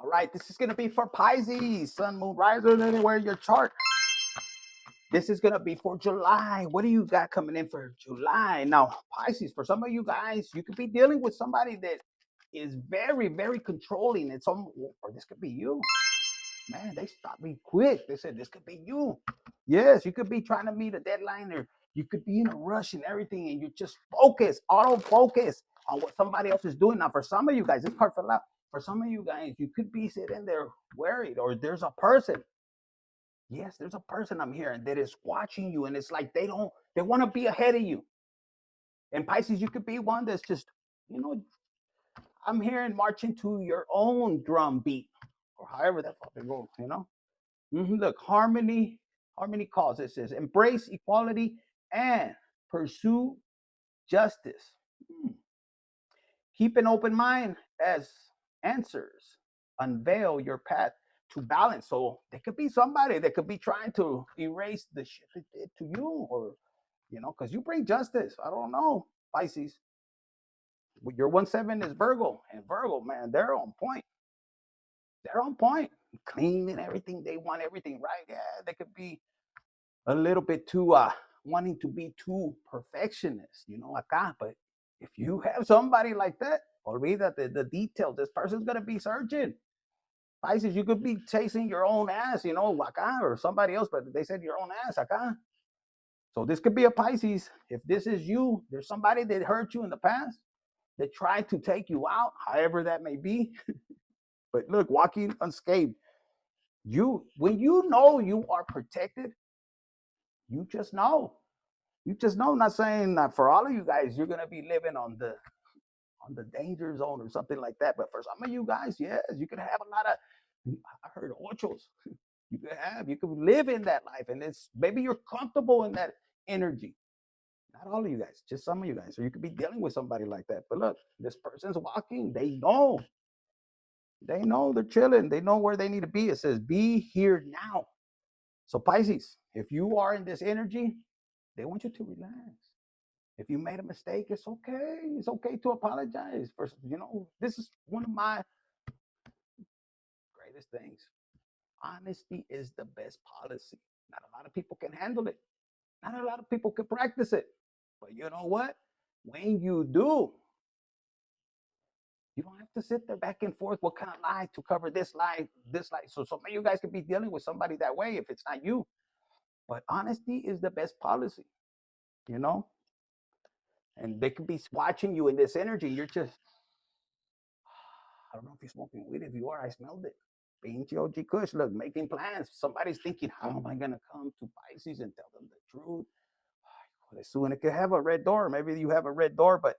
All right, this is going to be for Pisces, sun, moon, risers, anywhere in your chart. This is going to be for July. What do you got coming in for July? Now, Pisces, for some of you guys, you could be dealing with somebody that is very, very controlling. It's or this could be you. Man, they stopped me quick. They said this could be you. Yes, you could be trying to meet a deadline, or you could be in a rush and everything, and you're just focused, auto focus on what somebody else is doing. Now, for some of you guys, this part for loud. For some of you guys, you could be sitting there worried, or there's a person. Yes, there's a person I'm hearing that is watching you, and it's like they want to be ahead of you. And Pisces, you could be one that's just, I'm hearing marching to your own drum beat, or however that fucking goes, Look, harmony calls. It says embrace equality and pursue justice. Keep an open mind as answers unveil your path to balance. So there could be somebody that could be trying to erase the shit they did to you, or because you bring justice. I don't know, Pisces. Your 1-7 is Virgo, and Virgo, man, they're on point. They're on point, clean and everything. They want everything right. Yeah, they could be a little bit too wanting to be too perfectionist, acá. But if you have somebody like that, olvídate the details. This person's gonna be searching. Pisces, you could be chasing your own ass, acá, or somebody else, but they said your own ass acá. So this could be a Pisces. If this is you, there's somebody that hurt you in the past, that tried to take you out, however that may be. But look, walking unscathed. When you know you are protected, you just know. You just know. I'm not saying that for all of you guys, you're gonna be living on the danger zone or something like that. But for some of you guys, yes, you could have a lot of. I heard ochos. You could live in that life, and it's maybe you're comfortable in that energy. Not all of you guys, just some of you guys. So you could be dealing with somebody like that. But look, this person's walking. They know. They know they're chilling. They know where they need to be. It says, be here now. So Pisces, if you are in this energy, they want you to relax. If you made a mistake, it's okay. It's okay to apologize. For, this is one of my greatest things. Honesty is the best policy. Not a lot of people can handle it. Not a lot of people can practice it. But you know what? When you do, you don't have to sit there back and forth. What kind of lie to cover this lie, this lie? So some of you guys could be dealing with somebody that way if it's not you. But honesty is the best policy, And they could be watching you in this energy. You're just, I don't know if you're smoking weed. If you are, I smelled it. Pinche OG Kush, look, making plans. Somebody's thinking, how am I going to come to Pisces and tell them the truth? Soon it could have a red door. Maybe you have a red door, but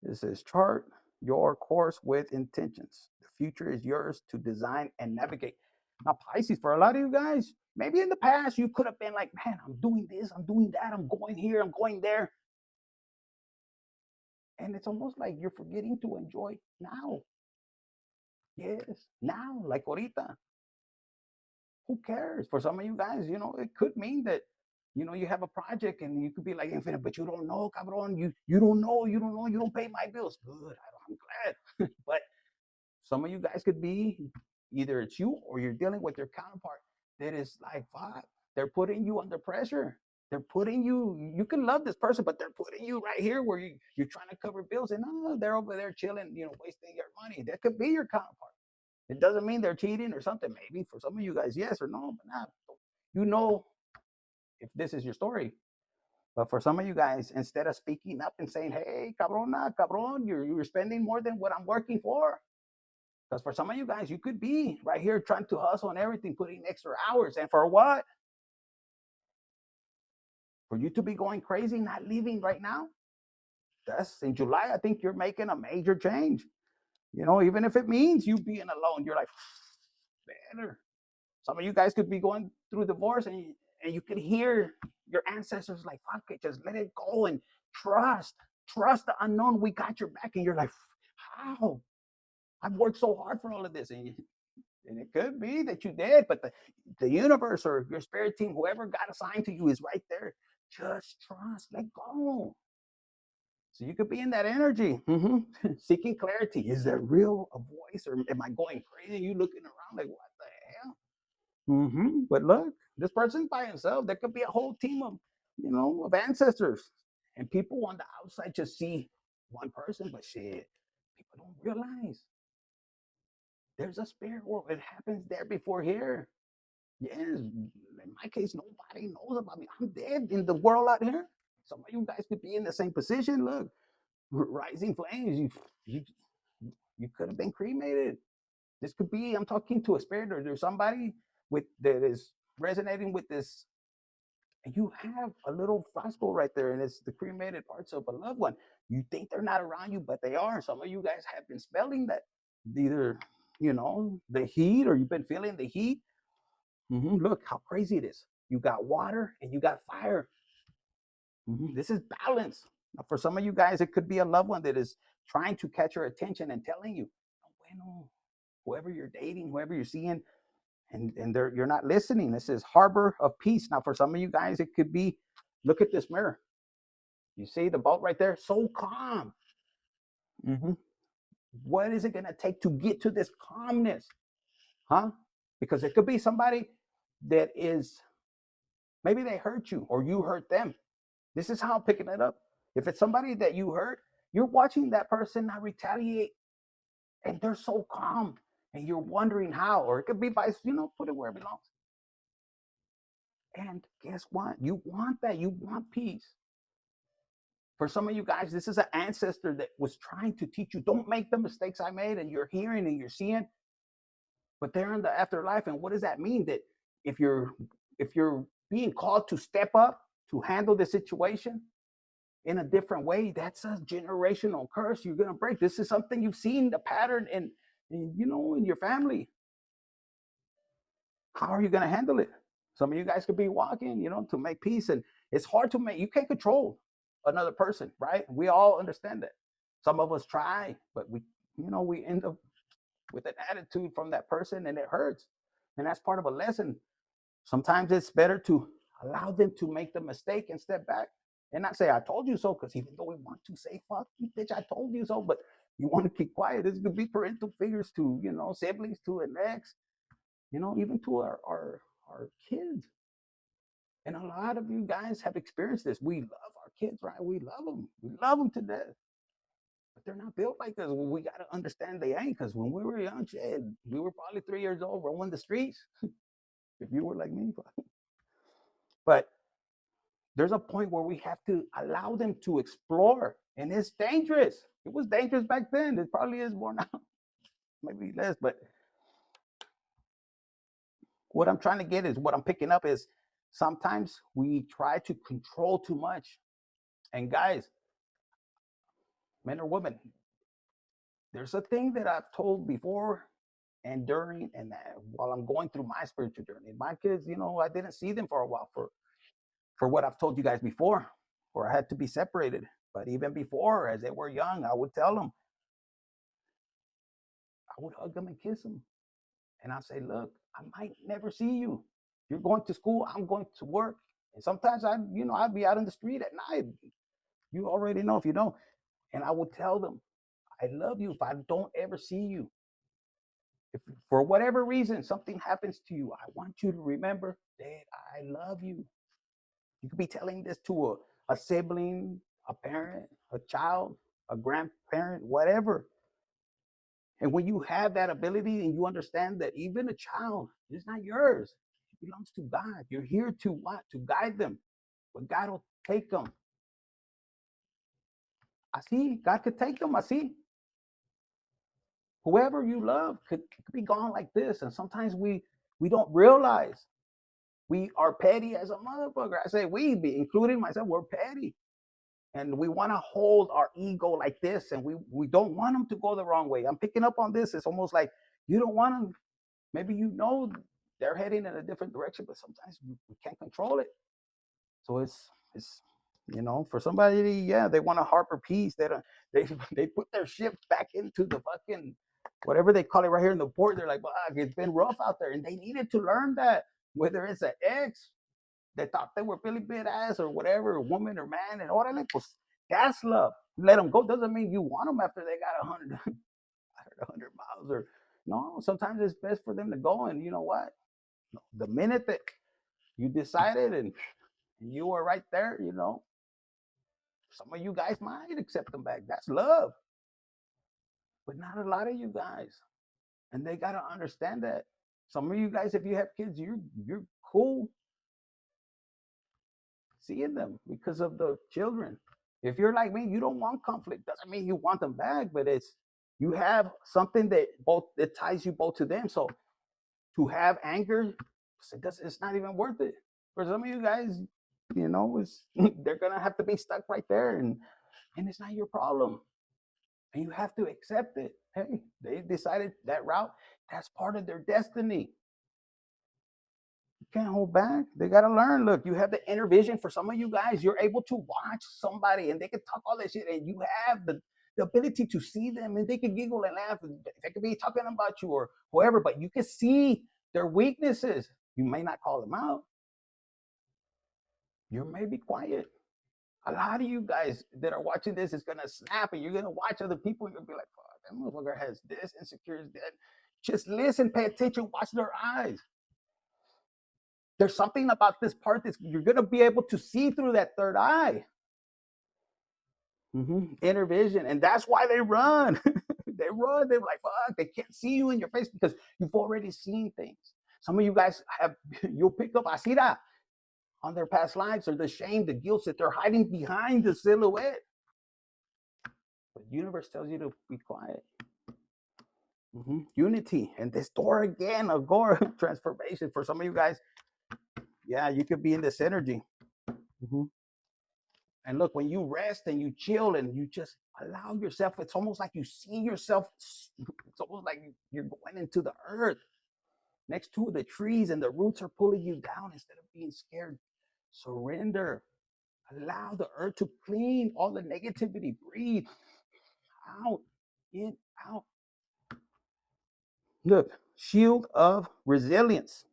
This says chart your course with intentions. The future is yours to design and navigate. Now, Pisces, for a lot of you guys, maybe in the past you could have been like, man, I'm doing this, I'm doing that, I'm going here, I'm going there. And it's almost like you're forgetting to enjoy now. Yes, now, like ahorita. Who cares? For some of you guys, it could mean that, you have a project and you could be like infinite, but you don't know, cabron. You don't know, you don't pay my bills. Good, I'm glad. But some of you guys could be, either it's you or you're dealing with your counterpart that is like, fuck, they're putting you under pressure. They're putting you can love this person, but they're putting you right here where you're trying to cover bills, and they're over there chilling, wasting your money. That could be your counterpart. It doesn't mean they're cheating or something. Maybe for some of you guys, yes or no, but not. If this is your story. But for some of you guys, instead of speaking up and saying, hey, cabron, you're spending more than what I'm working for. Because for some of you guys, you could be right here trying to hustle and everything, putting extra hours. And for what? For you to be going crazy, not leaving right now? That's in July. I think you're making a major change. Even if it means you being alone, you're like, better. Some of you guys could be going through divorce, and you could hear your ancestors like, fuck it, just let it go and trust the unknown. We got your back. And you're like, how? I've worked so hard for all of this. And it could be that you did, but the universe or your spirit team, whoever got assigned to you, is right there. Just trust, let go. So you could be in that energy, seeking clarity. Is there real a voice, or am I going crazy? You looking around like, what the hell? But look, this person's by himself. There could be a whole team of, of ancestors, and people on the outside just see one person. But shit, people don't realize there's a spirit world. It happens there before here. Yes, in my case, nobody knows about me. I'm dead in the world out here. Some of you guys could be in the same position. Look, rising flames. You, you could have been cremated. This could be, I'm talking to a spirit, or there's somebody that is resonating with this. And you have a little frasco right there, and it's the cremated parts of a loved one. You think they're not around you, but they are. Some of you guys have been smelling that, either, the heat, or you've been feeling the heat. Look how crazy it is. You got water and you got fire. This is balance. Now, for some of you guys, it could be a loved one that is trying to catch your attention and telling you, "No bueno," whoever you're dating, whoever you're seeing, and you're not listening. This is harbor of peace. Now, for some of you guys, it could be, look at this mirror. You see the boat right there? So calm. What is it going to take to get to this calmness? Because it could be somebody that is, maybe they hurt you or you hurt them. This is how I'm picking it up. If it's somebody that you hurt, you're watching that person not retaliate, and they're so calm, and you're wondering how. Or it could be vice, put it where it belongs. And guess what? You want that. You want peace. For some of you guys, this is an ancestor that was trying to teach you, don't make the mistakes I made, and you're hearing and you're seeing, but they're in the afterlife. And what does that mean? That if you're being called to step up to handle the situation in a different way, that's a generational curse you're going to break. This is something you've seen the pattern in your family. How are you going to handle it? Some of you guys could be walking, to make peace, and it's hard to make. You can't control another person, right? We all understand that. Some of us try, but we end up with an attitude from that person, and it hurts. And that's part of a lesson. Sometimes it's better to allow them to make the mistake and step back and not say, I told you so, because even though we want to say, fuck you, bitch, I told you so, but you want to keep quiet. This could be parental figures to, siblings, to an ex, even to our kids. And a lot of you guys have experienced this. We love our kids, right? We love them. We love them to death. But they're not built like us. We got to understand they ain't, because when we were young, shit, we were probably 3 years old roaming the streets. If you were like me. But there's a point where we have to allow them to explore, and it's dangerous. It was dangerous back then. It probably is more now, maybe less. But what I'm trying to get is, what I'm picking up is, sometimes we try to control too much. And guys, men or women, there's a thing that I've told before and during and while I'm going through my spiritual journey. My kids, I didn't see them for a while for what I've told you guys before, or I had to be separated. But even before, as they were young, I would tell them, I would hug them and kiss them. And I say, look, I might never see you. You're going to school, I'm going to work. And sometimes I'd be out in the street at night. You already know if you don't. And I would tell them, I love you if I don't ever see you. If for whatever reason something happens to you, I want you to remember that I love you. You could be telling this to a sibling, a parent, a child, a grandparent, whatever. And when you have that ability and you understand that even a child is not yours, it belongs to God. You're here to what? To guide them. But God will take them. I see. God could take them. I see. Whoever you love could be gone like this. And sometimes we don't realize we are petty as a motherfucker. I say we, including myself, we're petty. And we want to hold our ego like this, and we don't want them to go the wrong way. I'm picking up on this. It's almost like you don't want them. Maybe they're heading in a different direction, but sometimes we can't control it. So it's for somebody, yeah, they want to harbor peace. They put their ship back into the fucking whatever they call it right here in the port. They're like, it's been rough out there, and they needed to learn that. Whether it's an ex, they thought they were really badass or whatever, woman or man, and órale, pues, that's love. let them go doesn't mean you want them after they got 100, 100 miles or no. Sometimes it's best for them to go. And you know what? The minute that you decided and you were right there, you know, some of you guys might accept them back. That's love. But not a lot of you guys. And they got to understand that. Some of you guys, if you have kids, you're cool seeing them because of the children. If you're like me, you don't want conflict. Doesn't mean you want them back, but it's you have something that both that ties you both to them. So to have anger, it's not even worth it. For some of you guys, you know, it's they're gonna have to be stuck right there, and it's not your problem. And you have to accept it. Hey, they decided that route. That's part of their destiny. You can't hold back. They got to learn. Look, you have the inner vision. For some of you guys, you're able to watch somebody and they can talk all that shit, and you have the ability to see them and they can giggle and laugh. They could be talking about you or whoever, but you can see their weaknesses. You may not call them out. You may be quiet. A lot of you guys that are watching this is gonna snap, and you're gonna watch other people, and you'll be like, "Fuck, that motherfucker has this insecurity, that." Just listen, pay attention, watch their eyes. There's something about this part that you're gonna be able to see through that third eye. Inner vision, and that's why they run. They run. They're like, "Fuck!" They can't see you in your face because you've already seen things. Some of you guys have. You'll pick up asira on their past lives, or the shame, the guilt that they're hiding behind the silhouette. But the universe tells you to be quiet. Unity, and this door again, agora transformation. For some of you guys, yeah, you could be in this energy. And look, when you rest and you chill and you just allow yourself, it's almost like you see yourself. It's almost like you're going into the earth next to the trees, and the roots are pulling you down instead of being scared. Surrender. Allow the earth to clean all the negativity. Breathe out, in, out. Look, shield of resilience.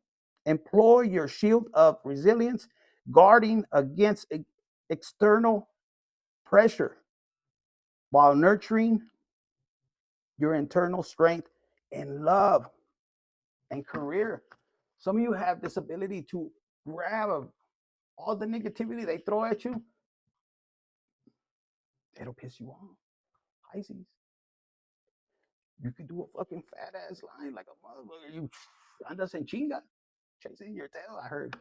Employ your shield of resilience, guarding against external pressure while nurturing your internal strength and love and career. Some of you have this ability to grab all the negativity they throw at you. It'll piss you off. Pisces. You could do a fucking fat ass line like a motherfucker. You andas en chinga, chasing your tail, I heard.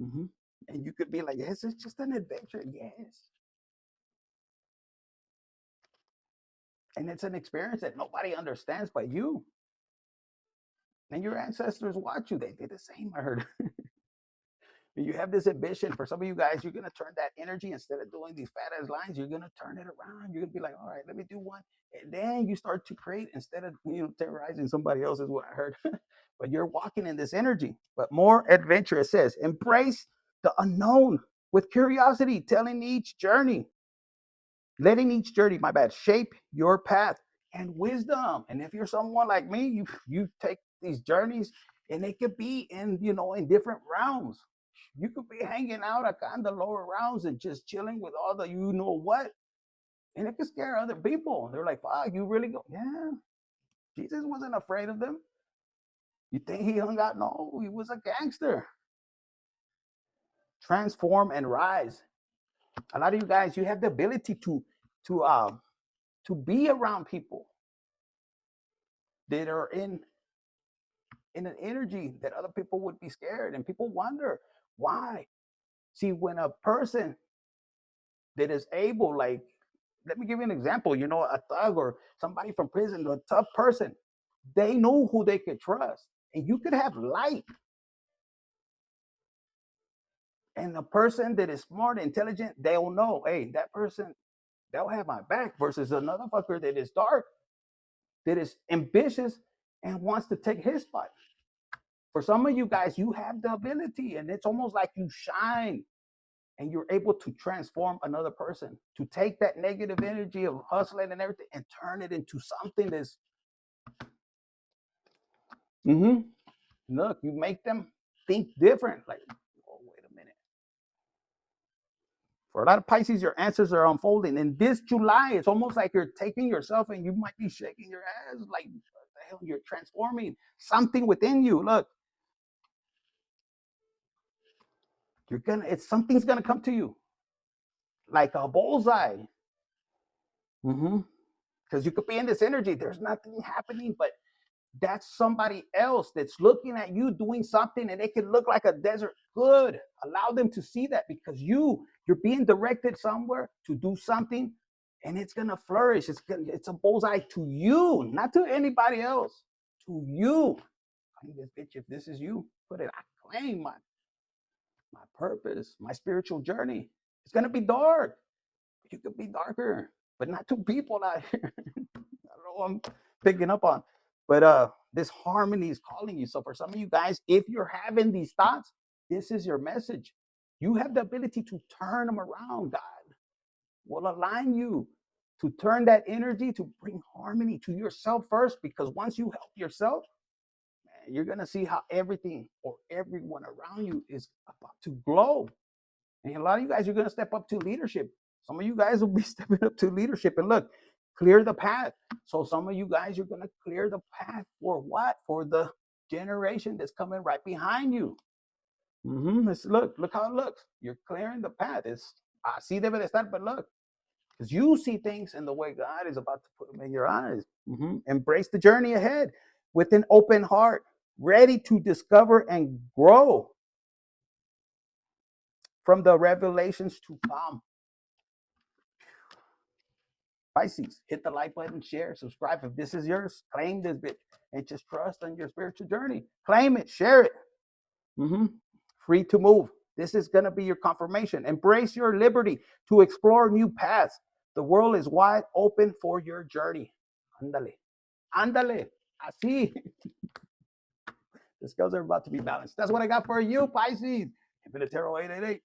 And you could be like, yes, it's just an adventure. Yes. And it's an experience that nobody understands but you. And your ancestors watch you. They did the same, I heard. You have this ambition. For some of you guys, you're going to turn that energy, instead of doing these fat ass lines, you're going to turn it around. You're going to be like, all right, let me do one. And then you start to create instead of, terrorizing somebody else, is what I heard. But you're walking in this energy. But more adventure, it says, embrace the unknown with curiosity, letting each journey, shape your path and wisdom. And if you're someone like me, you take these journeys, and it could be in, in different realms. You could be hanging out in the lower rounds and just chilling with all the what, and it could scare other people. They're like, "Fuck, you really go?" Yeah, Jesus wasn't afraid of them. You think he hung out? No, he was a gangster. Transform and rise. A lot of you guys, you have the ability to be around people that are in an energy that other people would be scared, and people wonder why. See, when a person that is able, like, let me give you an example, a thug or somebody from prison, a tough person, they know who they could trust. And you could have light. And a person that is smart, intelligent, they'll know, hey, that person, they'll have my back, versus another fucker that is dark, that is ambitious, and wants to take his spot. For some of you guys, you have the ability, and it's almost like you shine, and you're able to transform another person, to take that negative energy of hustling and everything and turn it into something that's, look, you make them think different. Like, oh, wait a minute. For a lot of Pisces, your answers are unfolding. In this July, it's almost like you're taking yourself and you might be shaking your ass like, what the hell? You're transforming something within you. Look, something's gonna come to you like a bullseye. Because you could be in this energy. There's nothing happening, but that's somebody else that's looking at you doing something, and it can look like a desert. Good. Allow them to see that, because you're being directed somewhere to do something, and it's gonna flourish. It's a bullseye to you, not to anybody else. To you. Claim this bitch if this is you. Put it. I claim my purpose, my spiritual journey. It's gonna be dark. You could be darker, but not to people out here. I don't know what I'm picking up on. But this harmony is calling you. So for some of you guys, if you're having these thoughts, this is your message. You have the ability to turn them around. God will align you to turn that energy to bring harmony to yourself first, because once you help yourself, man, you're going to see how everything or everyone around you is about to glow. And a lot of you guys, you're going to step up to leadership. Some of you guys will be stepping up to leadership. And look, clear the path. So some of you guys, you're going to clear the path for what? For the generation that's coming right behind you. Look how it looks. You're clearing the path. It's así debe de estar, but look, because you see things in the way God is about to put them in your eyes. Embrace the journey ahead with an open heart, ready to discover and grow from the revelations to come. Pisces, hit the like button, share, subscribe. If this is yours, claim this bit and just trust on your spiritual journey. Claim it, share it. Free to move. This is going to be your confirmation. Embrace your liberty to explore new paths. The world is wide open for your journey. Ándale. Ándale. Así. The scales are about to be balanced. That's what I got for you, Pisces. Infinite Tarot 888.